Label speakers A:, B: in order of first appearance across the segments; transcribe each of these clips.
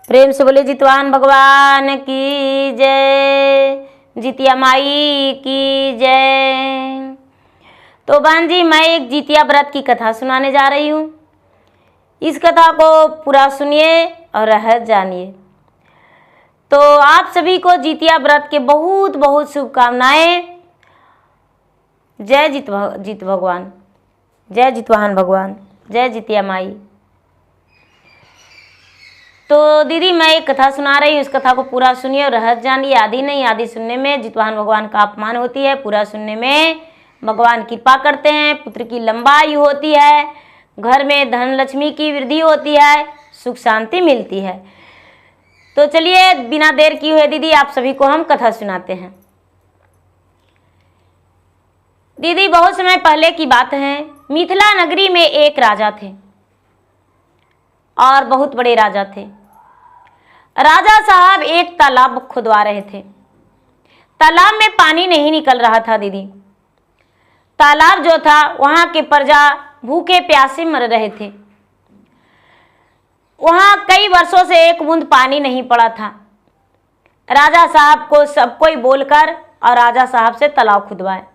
A: प्रेम से बोले जितवाहन भगवान की जय, जितिया माई की जय। तो बहन जी, मैं एक जितिया व्रत की कथा सुनाने जा रही हूँ। इस कथा को पूरा सुनिए और रहस्य जानिए। तो आप सभी को जितिया व्रत के बहुत बहुत शुभकामनाएं। जय जित भगवान, जय जितवाहन भगवान, जय जितिया माई। तो दीदी, मैं एक कथा सुना रही हूँ, इस कथा को पूरा सुनिए और रहस्य जानिए। आदि नहीं, आदि सुनने में जितवाहन भगवान का अपमान होती है, पूरा सुनने में भगवान कृपा करते हैं, पुत्र की लंबाई होती है, घर में धन लक्ष्मी की वृद्धि होती है, सुख शांति मिलती है। तो चलिए बिना देर किए हुए दीदी आप सभी को हम कथा सुनाते हैं। दीदी, बहुत समय पहले की बात है, मिथिला नगरी में एक राजा थे और बहुत बड़े राजा थे। राजा साहब एक तालाब खुदवा रहे थे। तालाब में पानी नहीं निकल रहा था दीदी। तालाब जो था, वहां के प्रजा भूखे प्यासे मर रहे थे। वहां कई वर्षों से एक बूंद पानी नहीं पड़ा था। राजा साहब को सब कोई बोलकर और राजा साहब से तालाब खुदवाए।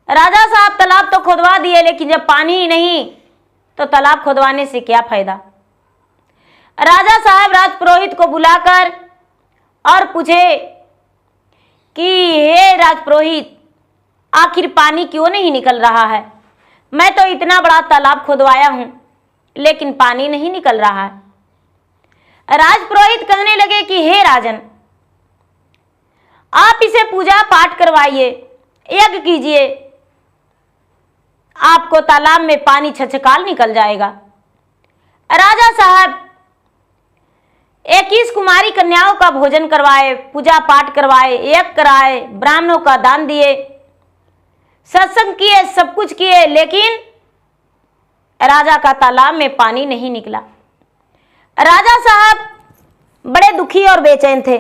A: राजा साहब तालाब तो खुदवा दिए, लेकिन जब पानी ही नहीं तो तालाब खुदवाने से क्या फायदा। राजा साहब राजपुरोहित को बुलाकर और पूछे कि हे राजपुरोहित, आखिर पानी क्यों नहीं निकल रहा है? मैं तो इतना बड़ा तालाब खुदवाया हूं, लेकिन पानी नहीं निकल रहा है। राजपुरोहित कहने लगे कि हे राजन, आप इसे पूजा पाठ करवाइए, यज्ञ कीजिए, आपको तालाब में पानी छछकाल निकल जाएगा। राजा साहब 21 कुमारी कन्याओं का भोजन करवाए, पूजा पाठ करवाए, यज्ञ कराए, ब्राह्मणों का दान दिए, सत्संग किए, सब कुछ किए, लेकिन राजा का तालाब में पानी नहीं निकला। राजा साहब बड़े दुखी और बेचैन थे,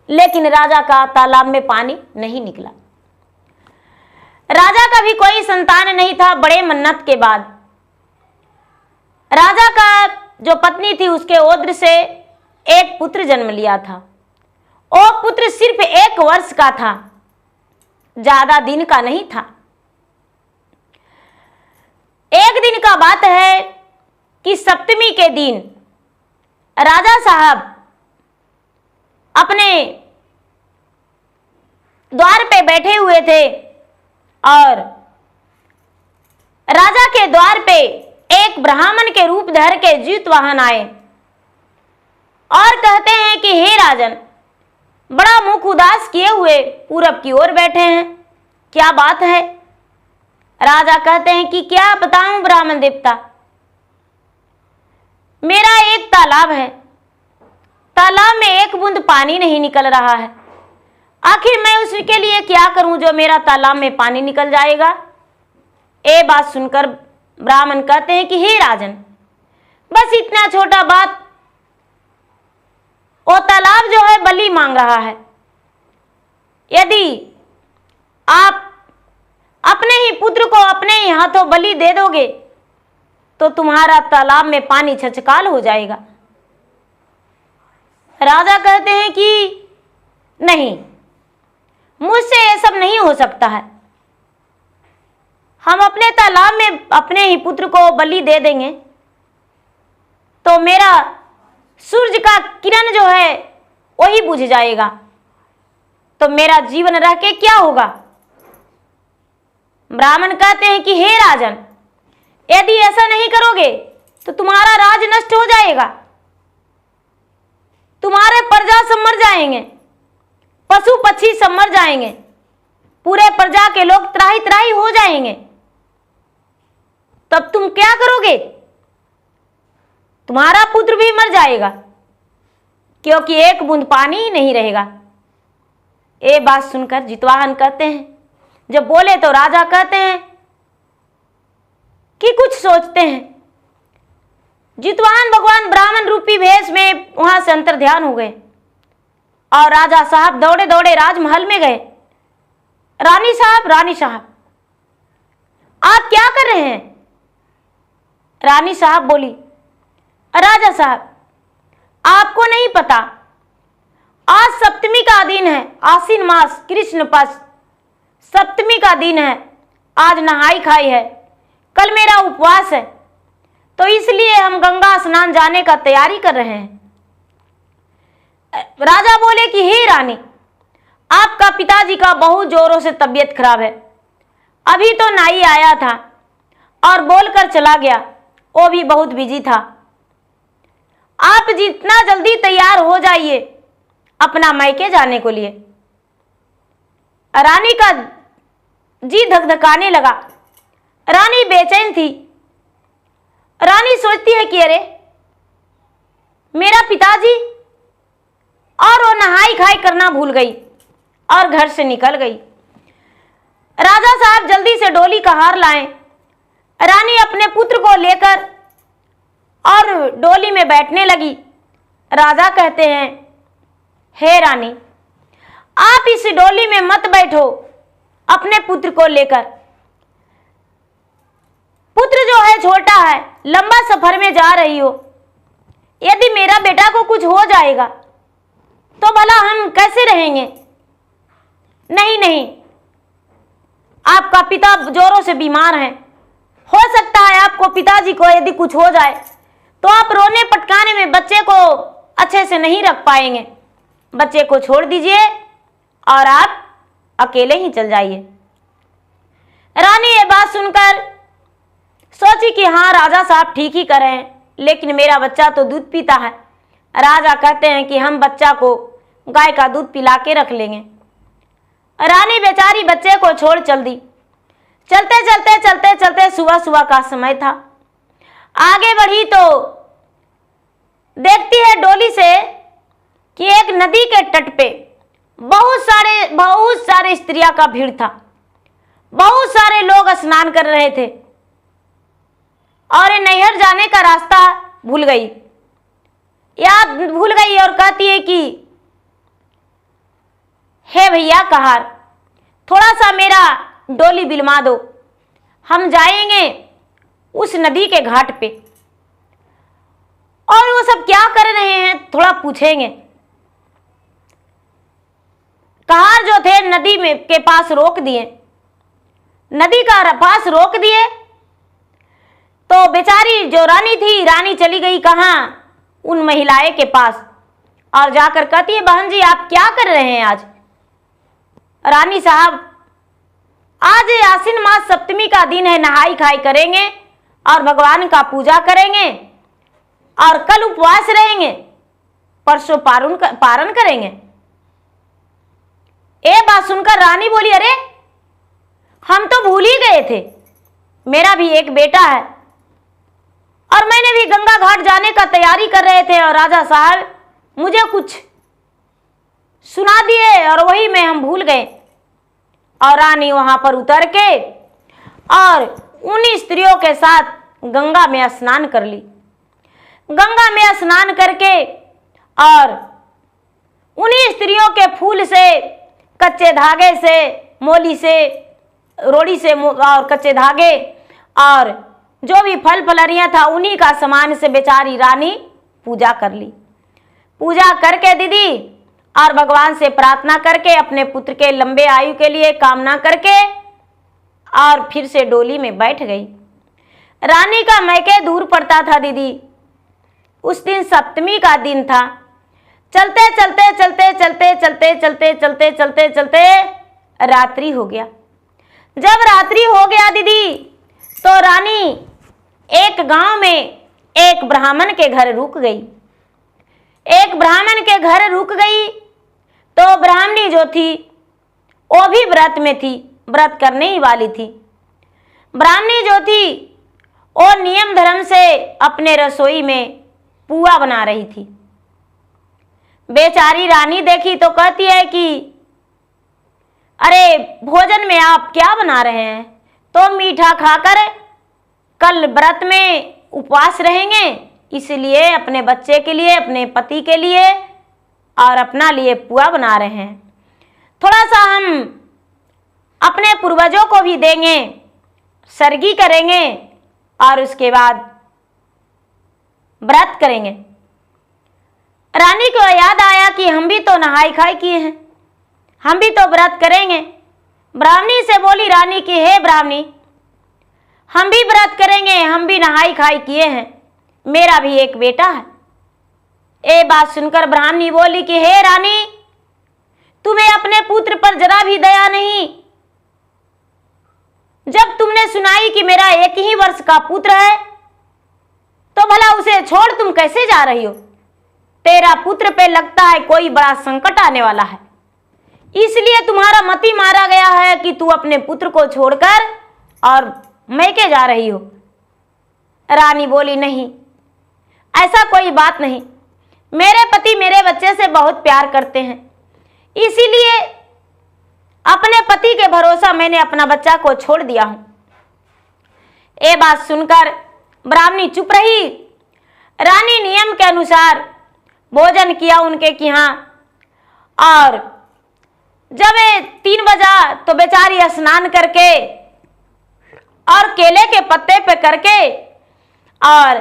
A: लेकिन राजा का तालाब में पानी नहीं निकला। राजा का भी कोई संतान नहीं था। बड़े मन्नत के बाद राजा का जो पत्नी थी, उसके ओद्र से एक पुत्र जन्म लिया था। वो पुत्र सिर्फ 1 वर्ष का था, ज्यादा दिन का नहीं था। एक दिन का बात है कि सप्तमी के दिन राजा साहब अपने द्वार पे बैठे हुए थे और राजा के द्वार पे एक ब्राह्मण के रूप धर के जितवाहन आए और कहते हैं कि हे राजन, बड़ा मुख उदास किए हुए पूरब की ओर बैठे हैं, क्या बात है? राजा कहते हैं कि क्या बताऊं ब्राह्मण देवता, मेरा एक तालाब है, तालाब में एक बूंद पानी नहीं निकल रहा है। आखिर मैं उसके लिए क्या करूं जो मेरा तालाब में पानी निकल जाएगा? ये बात सुनकर ब्राह्मण कहते हैं कि हे राजन, बस इतना छोटा बात, वो तालाब जो है बलि मांग रहा है। यदि आप अपने ही पुत्र को अपने ही हाथों बलि दे दोगे तो तुम्हारा तालाब में पानी छछकाल हो जाएगा। राजा कहते हैं कि नहीं, मुझसे ये सब नहीं हो सकता है। हम अपने तालाब में अपने ही पुत्र को बलि दे देंगे तो मेरा सूर्य का किरण जो है वही बुझ जाएगा, तो मेरा जीवन रह के क्या होगा? ब्राह्मण कहते हैं कि हे राजन, यदि ऐसा नहीं करोगे तो तुम्हारा राज नष्ट हो जाएगा, तुम्हारे प्रजा सब मर जाएंगे, पशु पक्षी सब मर जाएंगे, पूरे प्रजा के लोग त्राही त्राही हो जाएंगे, तब तुम क्या करोगे? तुम्हारा पुत्र भी मर जाएगा, क्योंकि एक बूंद पानी ही नहीं रहेगा। ये बात सुनकर जितवाहन कहते हैं, जब बोले तो राजा कहते हैं कि कुछ सोचते हैं। जितवाहन भगवान ब्राह्मण रूपी भेष में वहां से अंतर ध्यान हो गए और राजा साहब दौड़े दौड़े राजमहल में गए। रानी साहब आप क्या कर रहे हैं? रानी साहब बोली, राजा साहब आपको नहीं पता, आज सप्तमी का दिन है, आश्विन मास कृष्ण पक्ष सप्तमी का दिन है, आज नहाई खाई है, कल मेरा उपवास है, तो इसलिए हम गंगा स्नान जाने का तैयारी कर रहे हैं। राजा बोले कि हे रानी, आपका पिताजी का बहुत जोरों से तबीयत खराब है, अभी तो नाई आया था और बोलकर चला गया, वो भी बहुत बिजी था। आप जितना जल्दी तैयार हो जाइए अपना मायके जाने को लिए। रानी का जी धकधकाने लगा, रानी बेचैन थी। रानी सोचती है कि अरे मेरा पिताजी, और वो नहाई खाई करना भूल गई और घर से निकल गई। राजा साहब जल्दी से डोली का हार लाएं। रानी अपने पुत्र को लेकर और डोली में बैठने लगी। राजा कहते हैं, हे रानी, आप इस डोली में मत बैठो अपने पुत्र को लेकर। पुत्र जो है छोटा है, लंबा सफर में जा रही हो, यदि मेरा बेटा को कुछ हो जाएगा तो भला हम कैसे रहेंगे? नहीं नहीं, आपका पिता जोरों से बीमार हैं, हो सकता है आपको पिताजी को यदि कुछ हो जाए तो आप रोने पटकाने में बच्चे को अच्छे से नहीं रख पाएंगे। बच्चे को छोड़ दीजिए और आप अकेले ही चल जाइए। रानी ये बात सुनकर सोची कि हाँ, राजा साहब ठीक ही कर रहे हैं, लेकिन मेरा बच्चा तो दूध पीता है। राजा कहते हैं कि हम बच्चा को गाय का दूध पिला के रख लेंगे। रानी बेचारी बच्चे को छोड़ चल दी। चलते चलते चलते चलते सुबह सुबह का समय था। आगे बढ़ी तो देखती है डोली से कि एक नदी के तट पे बहुत सारे स्त्रियां का भीड़ था। बहुत सारे लोग स्नान कर रहे थे और ये नैहर जाने का रास्ता भूल गई, याद भूल गई और कहती है कि हे भैया कहार, थोड़ा सा मेरा डोली बिलमा दो, हम जाएंगे उस नदी के घाट पे। और वो सब क्या कर रहे हैं थोड़ा पूछेंगे। कहार जो थे नदी में के पास रोक दिए, नदी का पास रोक दिए तो बेचारी जो रानी थी, रानी चली गई कहाँ, उन महिलाएं के पास, और जाकर कहती है, बहन जी आप क्या कर रहे हैं आज? रानी साहब, आज आश्विन मास सप्तमी का दिन है, नहाई खाई करेंगे और भगवान का पूजा करेंगे और कल उपवास रहेंगे, परसों पारण करेंगे। ये बात सुनकर रानी बोली, अरे हम तो भूल ही गए थे, मेरा भी एक बेटा है और मैंने भी गंगा घाट जाने का तैयारी कर रहे थे और राजा साहब मुझे कुछ सुना दिए और वही में हम भूल गए। और रानी वहां पर उतर के और उन्हीं स्त्रियों के साथ गंगा में स्नान कर ली। गंगा में स्नान करके और उन्हीं स्त्रियों के फूल से, कच्चे धागे से, मोली से, रोड़ी से और कच्चे धागे और जो भी फल फलरियां था उन्हीं का सामान से बेचारी रानी पूजा कर ली। पूजा करके दीदी और भगवान से प्रार्थना करके अपने पुत्र के लंबे आयु के लिए कामना करके और फिर से डोली में बैठ गई। रानी का मैके दूर पड़ता था दीदी। उस दिन सप्तमी का दिन था। चलते चलते चलते चलते चलते चलते चलते चलते चलते रात्रि हो गया। जब रात्रि हो गया दीदी तो रानी एक गांव में एक ब्राह्मण के घर रुक गई। एक ब्राह्मण के घर रुक गई तो ब्राह्मणी जो थी वो भी व्रत में थी, व्रत करने ही वाली थी। ब्राह्मणी जो थी वो नियम धर्म से अपने रसोई में पुआ बना रही थी। बेचारी रानी देखी तो कहती है कि अरे भोजन में आप क्या बना रहे हैं? तो मीठा खाकर कल व्रत में उपवास रहेंगे, इसलिए अपने बच्चे के लिए, अपने पति के लिए और अपना लिए पुआ बना रहे हैं। थोड़ा सा हम अपने पूर्वजों को भी देंगे, सरगी करेंगे और उसके बाद व्रत करेंगे। रानी ब्राह्मणी को याद आया कि हम भी तो नहाई खाई किए हैं, हम भी तो व्रत करेंगे। ब्राह्मणी से बोली रानी कि हे ब्राह्मणी, हम भी व्रत करेंगे, हम भी नहाई खाई किए हैं, मेरा भी एक बेटा है। ये बात सुनकर ब्राह्मणी बोली कि हे रानी, तुम्हें अपने पुत्र पर जरा भी दया नहीं। जब तुमने सुनाई कि मेरा 1 ही वर्ष का पुत्र है, तो भला उसे छोड़ तुम कैसे जा रही हो? तेरा पुत्र पे लगता है कोई बड़ा संकट आने वाला है, इसलिए तुम्हारा मति मारा गया है कि तू अपने पुत्र को छोड़कर और मैके जा रही हो। रानी बोली नहीं, ऐसा कोई बात नहीं, मेरे पति मेरे बच्चे से बहुत प्यार करते हैं, इसीलिए अपने पति के भरोसा मैंने अपना बच्चा को छोड़ दिया हूं। ये बात सुनकर ब्राह्मणी चुप रही। रानी नियम के अनुसार भोजन किया उनके यहाँ, और जब 3 बजा तो बेचारी स्नान करके और केले के पत्ते पे करके और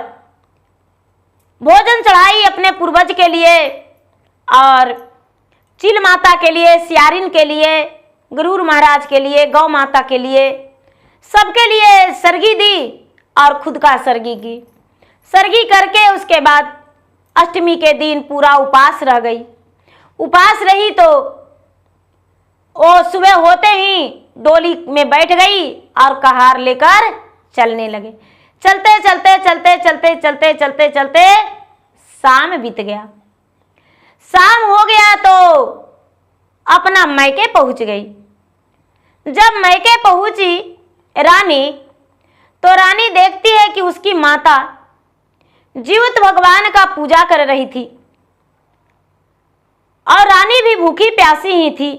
A: भोजन चढ़ाई अपने पूर्वज के लिए और चिल माता के लिए, सियारिन के लिए, गुरूर महाराज के लिए, गौ माता के लिए, सबके लिए सरगी दी और खुद का सरगी की। सरगी करके उसके बाद अष्टमी के दिन पूरा उपास रह गई। उपास रही तो वो सुबह होते ही डोली में बैठ गई और कहार लेकर चलने लगे। चलते चलते चलते चलते चलते चलते चलते शाम बीत गया। शाम हो गया तो अपना मैके पहुंच गई। जब मैके पहुंची रानी, तो रानी देखती है कि उसकी माता जीवित भगवान का पूजा कर रही थी और रानी भी भूखी प्यासी ही थी।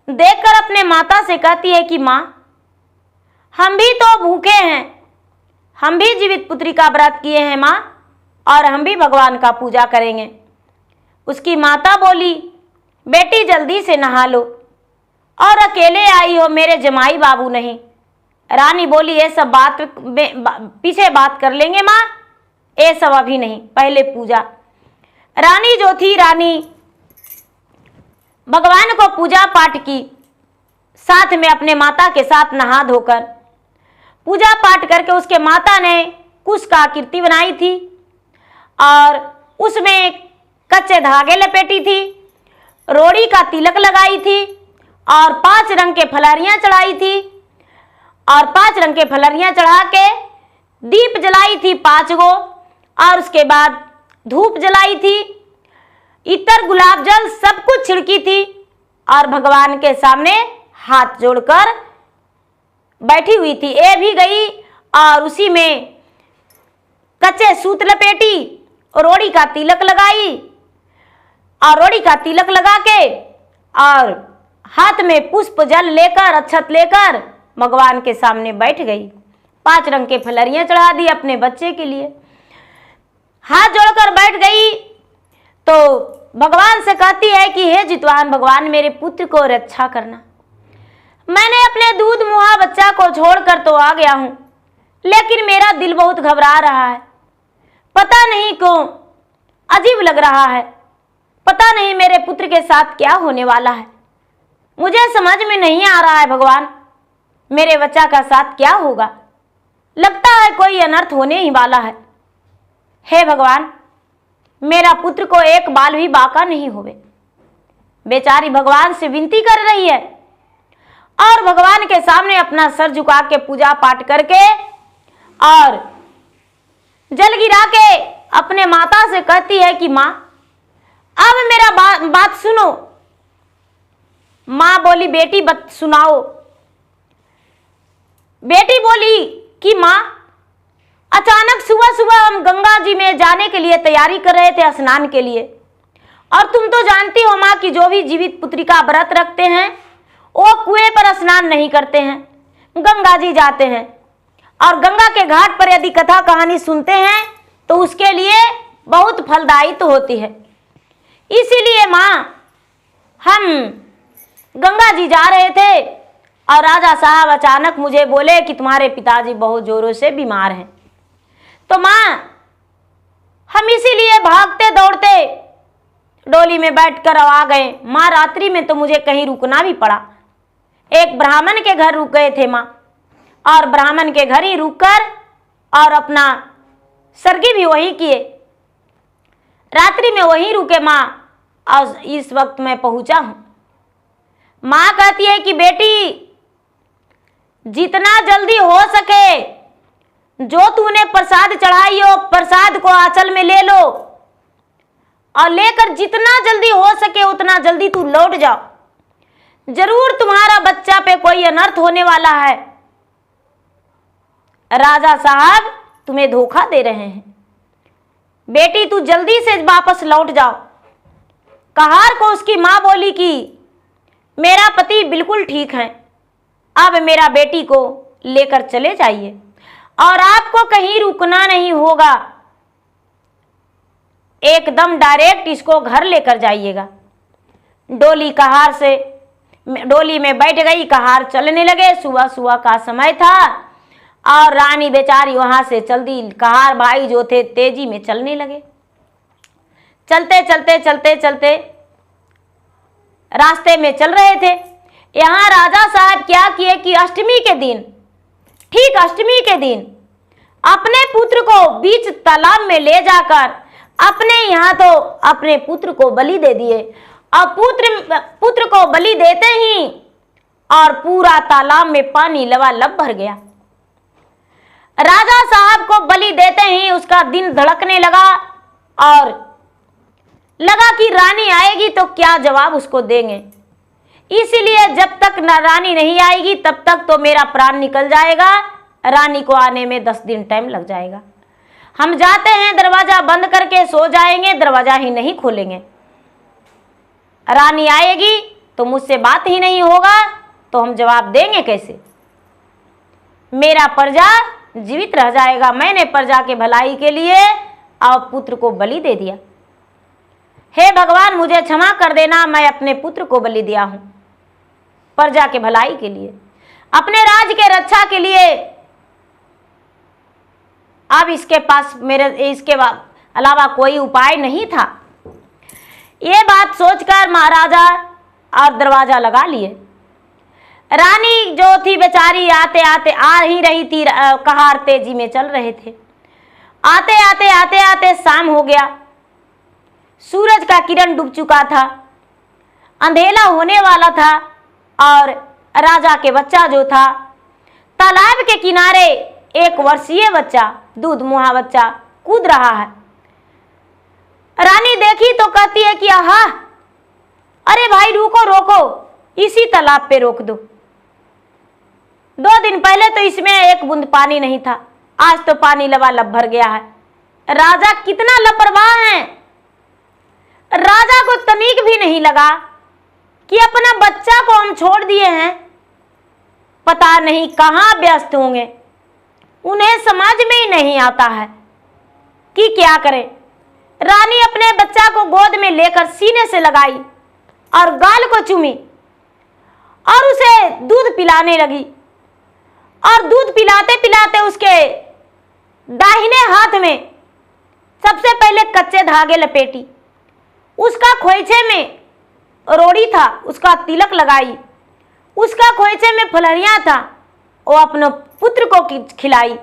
A: देखकर अपने माता से कहती है कि माँ, हम भी तो भूखे हैं, हम भी जीवित पुत्री का व्रत किए हैं माँ, और हम भी भगवान का पूजा करेंगे। उसकी माता बोली, बेटी जल्दी से नहा लो, और अकेले आई हो, मेरे जमाई बाबू नहीं। रानी बोली, ये सब बात पीछे बात कर लेंगे माँ, ये सब अभी नहीं, पहले पूजा। रानी जो थी, रानी भगवान को पूजा पाठ की, साथ में अपने माता के साथ नहा धोकर पूजा पाठ करके उसके माता ने कुश का आकृति बनाई थी और उसमें कच्चे धागे लपेटी थी, रोड़ी का तिलक लगाई थी और 5 रंग के फलरियां चढ़ाई थी, और 5 रंग के फलरियां चढ़ा के दीप जलाई थी 5 गो, और उसके बाद धूप जलाई थी, इतर गुलाब जल सब कुछ छिड़की थी, और भगवान के सामने हाथ जोड़कर बैठी हुई थी। ये भी गई और उसी में कच्चे सूत लपेटी, रोड़ी का तिलक लगाई, और रोड़ी का तिलक लगा के और हाथ में पुष्प जल लेकर, अक्षत लेकर भगवान के सामने बैठ गई। 5 रंग के फलरियां चढ़ा दी अपने बच्चे के लिए, हाथ जोड़कर बैठ गई। तो भगवान से कहती है कि हे जितवान भगवान, मेरे पुत्र को रक्षा करना। मैंने अपने दूध मुहा बच्चा को छोड़कर तो आ गया हूं, लेकिन मेरा दिल बहुत घबरा रहा है, पता नहीं क्यों अजीब लग रहा है, पता नहीं मेरे पुत्र के साथ क्या होने वाला है, मुझे समझ में नहीं आ रहा है भगवान, मेरे बच्चा का साथ क्या होगा, लगता है कोई अनर्थ होने ही वाला है। हे भगवान, मेरा पुत्र को एक बाल भी बाका नहीं होवे। बेचारी भगवान से विनती कर रही है और भगवान के सामने अपना सर झुका के पूजा पाठ करके और जल गिरा के अपने माता से कहती है कि माँ, अब मेरा बात सुनो। माँ बोली, बेटी बात सुनाओ। बेटी बोली कि माँ, अचानक सुबह सुबह हम गंगा जी में जाने के लिए तैयारी कर रहे थे स्नान के लिए, और तुम तो जानती हो माँ कि जो भी जीवित पुत्री का व्रत रखते हैं वो कुएं पर स्नान नहीं करते हैं, गंगा जी जाते हैं, और गंगा के घाट पर यदि कथा कहानी सुनते हैं तो उसके लिए बहुत फलदायी तो होती है। इसीलिए माँ, हम गंगा जी जा रहे थे और राजा साहब अचानक मुझे बोले कि तुम्हारे पिताजी बहुत जोरों से बीमार हैं। तो माँ, हम इसीलिए भागते दौड़ते डोली में बैठकर आ गए। माँ रात्रि में तो मुझे कहीं रुकना भी पड़ा। एक ब्राह्मण के घर रुक गए थे माँ, और ब्राह्मण के घर ही रुककर और अपना सरगी भी वही किए। रात्रि में वहीं रुके माँ, और इस वक्त मैं पहुंचा हूं। माँ कहती है कि बेटी, जितना जल्दी हो सके जो तूने प्रसाद चढ़ाई हो, प्रसाद को आंचल में ले लो, और लेकर जितना जल्दी हो सके उतना जल्दी तू लौट जाओ। जरूर तुम्हारा बच्चा पे कोई अनर्थ होने वाला है। राजा साहब तुम्हें धोखा दे रहे हैं। बेटी तू जल्दी से वापस लौट जाओ। कहार को उसकी मां बोली कि मेरा पति बिल्कुल ठीक है, अब मेरा बेटी को लेकर चले जाइए और आपको कहीं रुकना नहीं होगा, एकदम डायरेक्ट इसको घर लेकर जाइएगा। डोली में बैठ गई। कहार चलने लगे। सुबह सुबह का समय था और रानी बेचारी वहां से चल दी। कहार भाई जो थे तेजी में चलने लगे। चलते चलते चलते चलते रास्ते में चल रहे थे। यहाँ राजा साहब क्या किए कि अष्टमी के दिन, ठीक अष्टमी के दिन, अपने पुत्र को बीच तालाब में ले जाकर अपने यहाँ तो अपने पुत्र को बलि दे दिए। और पुत्र को बलि देते ही और पूरा तालाब में पानी लबालब भर गया। राजा साहब को बलि देते ही उसका दिल धड़कने लगा और लगा कि रानी आएगी तो क्या जवाब उसको देंगे। इसीलिए जब तक रानी नहीं आएगी तब तक तो मेरा प्राण निकल जाएगा, रानी को आने में 10 दिन टाइम लग जाएगा। हम जाते हैं, दरवाजा बंद करके सो जाएंगे, दरवाजा ही नहीं खोलेंगे। रानी आएगी तो मुझसे बात ही नहीं होगा, तो हम जवाब देंगे कैसे। मेरा प्रजा जीवित रह जाएगा। मैंने प्रजा के भलाई के लिए और पुत्र को बलि दे दिया। हे भगवान मुझे क्षमा कर देना, मैं अपने पुत्र को बलि दिया हूं प्रजा के भलाई के लिए, अपने राज्य के रक्षा के लिए। अब इसके पास इसके अलावा कोई उपाय नहीं था। ये बात सोचकर महाराजा और दरवाजा लगा लिए। रानी जो थी बेचारी आते आते आ ही रही थी। कहार तेजी में चल रहे थे। आते आते आते आते शाम हो गया। सूरज का किरण डूब चुका था, अंधेरा होने वाला था। और राजा के बच्चा जो था तालाब के किनारे, 1 वर्षीय बच्चा, दूध मुहा बच्चा कूद रहा है। रानी देखी तो कहती है कि आहा, अरे भाई रुको रोको, इसी तालाब पे रोक दो। 2 दिन पहले तो इसमें 1 बूंद पानी नहीं था, आज तो पानी लबालब भर गया है। राजा कितना लापरवाह है। राजा को तनिक भी नहीं लगा कि अपना बच्चा को हम छोड़ दिए हैं, पता नहीं कहां व्यस्त होंगे। उन्हें समझ में ही नहीं आता है कि क्या करें। रानी अपने बच्चा को गोद में लेकर सीने से लगाई और गाल को चूमी और उसे दूध पिलाने लगी। और दूध पिलाते पिलाते उसके दाहिने हाथ में सबसे पहले कच्चे धागे लपेटी, उसका खोइछे में रोड़ी था, उसका तिलक लगाई, उसका खोइछे में फलहरियां था, वो अपने पुत्र को खिलाई,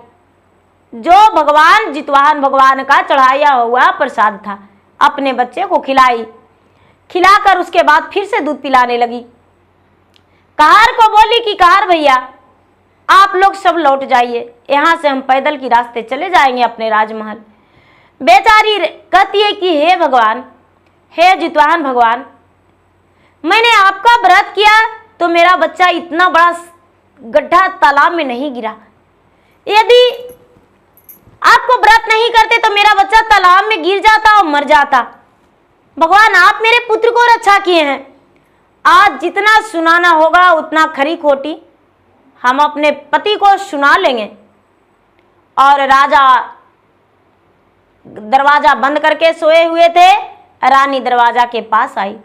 A: जो भगवान जितवाहन भगवान का चढ़ाया हुआ प्रसाद था। अपने बच्चे को खिलाकर उसके बाद फिर से दूध पिलाने लगी। कहार को बोली कि कहार भैया आप लोग सब लौट जाइए, यहाँ से हम पैदल की रास्ते चले जाएंगे अपने राजमहल। बेचारी कहती है कि हे भगवान, हे जितवाहन भगवान, मैंने आपका व्रत किया तो मेरा बच्चा इतना बड़ा गड्ढा तालाब में नहीं गिरा। यदि आपको व्रत नहीं करते तो मेरा बच्चा तालाब में गिर जाता और मर जाता। भगवान आप मेरे पुत्र को रक्षा किए हैं, आज जितना सुनाना होगा उतना खरी खोटी हम अपने पति को सुना लेंगे। और राजा दरवाजा बंद करके सोए हुए थे। रानी दरवाजा के पास आई।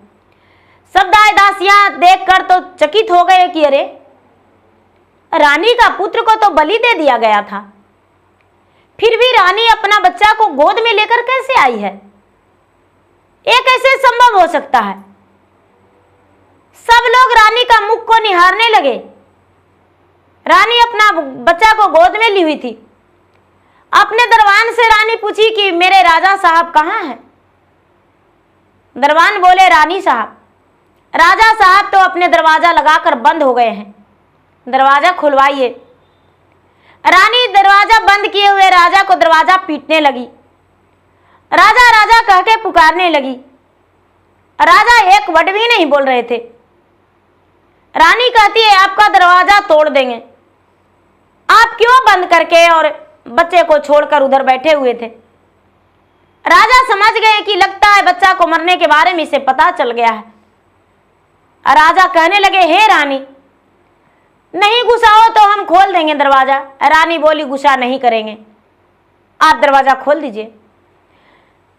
A: सब दाई दासियां देखकर तो चकित हो गए कि अरे, रानी का पुत्र को तो बलि दे दिया गया था, फिर भी रानी अपना बच्चा को गोद में लेकर कैसे आई है। ये कैसे संभव हो सकता है? सब लोग रानी का मुख को निहारने लगे। रानी अपना बच्चा को गोद में ली हुई थी। अपने दरबान से रानी पूछी कि मेरे राजा साहब कहाँ हैं? दरबान बोले, रानी साहब, राजा साहब तो अपने दरवाजा लगाकर बंद हो गए हैं, दरवाजा खुलवाइए। रानी दरवाजा बंद किए हुए राजा को दरवाजा पीटने लगी। राजा राजा कह के पुकारने लगी। राजा एक वर्ड भी नहीं बोल रहे थे। रानी कहती है, आपका दरवाजा तोड़ देंगे। आप क्यों बंद करके और बच्चे को छोड़कर उधर बैठे हुए थे? राजा समझ गए कि लगता है बच्चा को मरने के बारे में इसे पता चल गया है। राजा कहने लगे, हे रानी, नहीं गुस्सा हो तो हम खोल देंगे दरवाजा। रानी बोली, गुस्सा नहीं करेंगे, आप दरवाजा खोल दीजिए।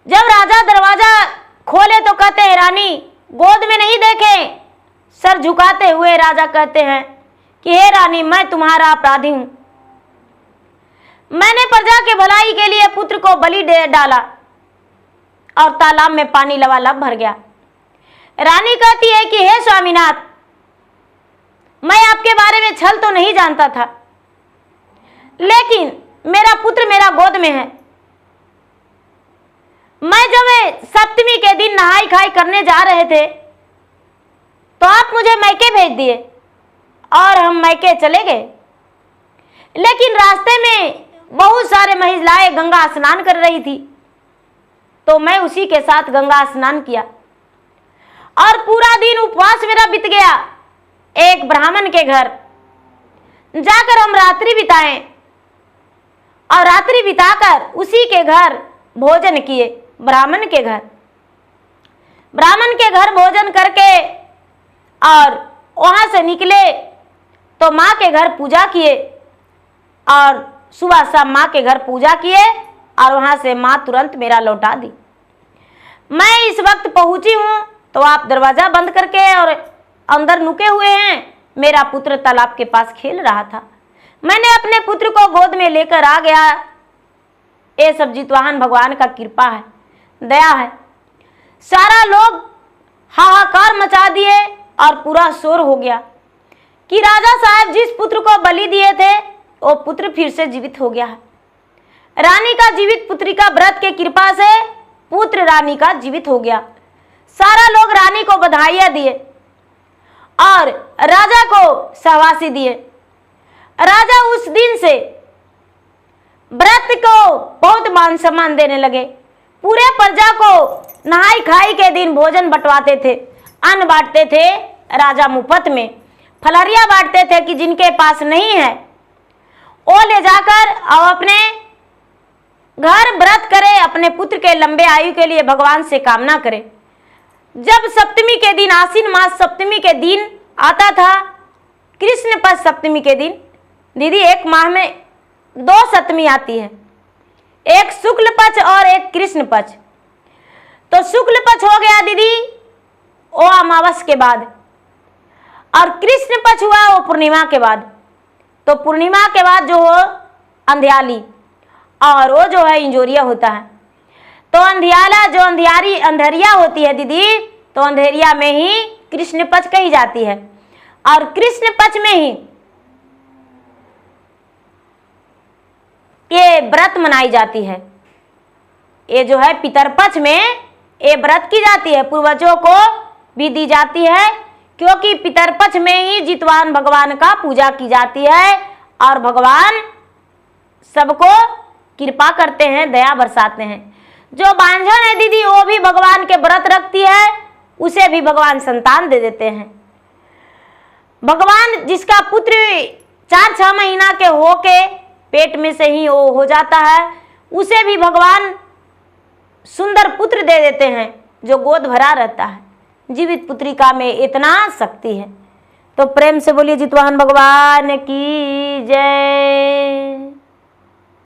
A: जब राजा दरवाजा खोले तो कहते हैं, रानी गोद में नहीं देखें। सर झुकाते हुए राजा कहते हैं कि हे रानी, मैं तुम्हारा अपराधी हूं। मैंने प्रजा के भलाई के लिए पुत्र को बलि दे डाला और तालाब में पानी लबालब भर गया। रानी कहती है कि हे स्वामीनाथ, मैं आपके बारे में छल तो नहीं जानता था, लेकिन मेरा पुत्र मेरा गोद में है। मैं जब सप्तमी के दिन नहाई खाई करने जा रहे थे तो आप मुझे मैके भेज दिए और हम मैके चले गए। लेकिन रास्ते में बहुत सारे महिलाएं गंगा स्नान कर रही थी, तो मैं उसी के साथ गंगा स्नान किया और पूरा दिन उपवास मेरा बीत गया। एक ब्राह्मण के घर जाकर हम रात्रि बिताए और रात्रि बिताकर उसी के घर भोजन किए। ब्राह्मण के घर भोजन करके और वहां से निकले तो माँ के घर पूजा किए और सुबह शाम माँ के घर पूजा किए और वहां से माँ तुरंत मेरा लौटा दी। मैं इस वक्त पहुंची हूं तो आप दरवाजा बंद करके और अंदर नुके हुए हैं। मेरा पुत्र तालाब के पास खेल रहा था। मैंने अपने पुत्र को गोद में लेकर आ गया। ये सब जितवाहन भगवान का कृपा है, दया है। सारा लोग हाहाकार मचा दिए और पूरा शोर हो गया कि राजा साहब जिस पुत्र को बलि दिए थे वो पुत्र फिर से जीवित हो गया है। रानी का जीवित पुत्री का व्रत के कृपा से पुत्र रानी का जीवित हो गया। सारा लोग रानी को बधाइयां दिए और राजा को शाबाशी दिए। राजा उस दिन से व्रत को बहुत मान सम्मान देने लगे। पूरे प्रजा को नहाई खाई के दिन भोजन बंटवाते थे, अन्न बांटते थे। राजा मुफ्त में फलहरिया बांटते थे कि जिनके पास नहीं है वो ले जाकर और अपने घर व्रत करे, अपने पुत्र के लंबे आयु के लिए भगवान से कामना करे। जब सप्तमी के दिन, आश्विन मास सप्तमी के दिन आता था, कृष्ण पक्ष सप्तमी के दिन, दीदी एक माह में 2 सप्तमी आती है, एक शुक्ल पक्ष और एक कृष्ण पक्ष। तो शुक्ल पक्ष हो गया दीदी वो अमावस के बाद और कृष्ण पक्ष हुआ वो पूर्णिमा के बाद। तो पूर्णिमा के बाद जो हो अंधियाली और वो जो है इंजोरिया होता है। तो अंधियाला जो अंधेरिया होती है दीदी, तो अंधेरिया में ही कृष्ण पक्ष कही जाती है और कृष्ण पक्ष में ही ये व्रत मनाई जाती है। ये जो है पितर पक्ष में ये व्रत की जाती है, पूर्वजों को भी दी जाती है, क्योंकि पितर पक्ष में ही जितवान भगवान का पूजा की जाती है और भगवान सबको कृपा करते हैं, दया बरसाते हैं। जो बांझन है दीदी वो भी भगवान के व्रत रखती है, उसे भी भगवान संतान दे देते हैं। भगवान जिसका पुत्र 4-6 महीना के होके पेट में से ही वो हो जाता है, उसे भी भगवान सुंदर पुत्र दे देते हैं जो गोद भरा रहता है। जीवित पुत्रिका में इतना शक्ति है। तो प्रेम से बोलिए जितवाहन भगवान की जय।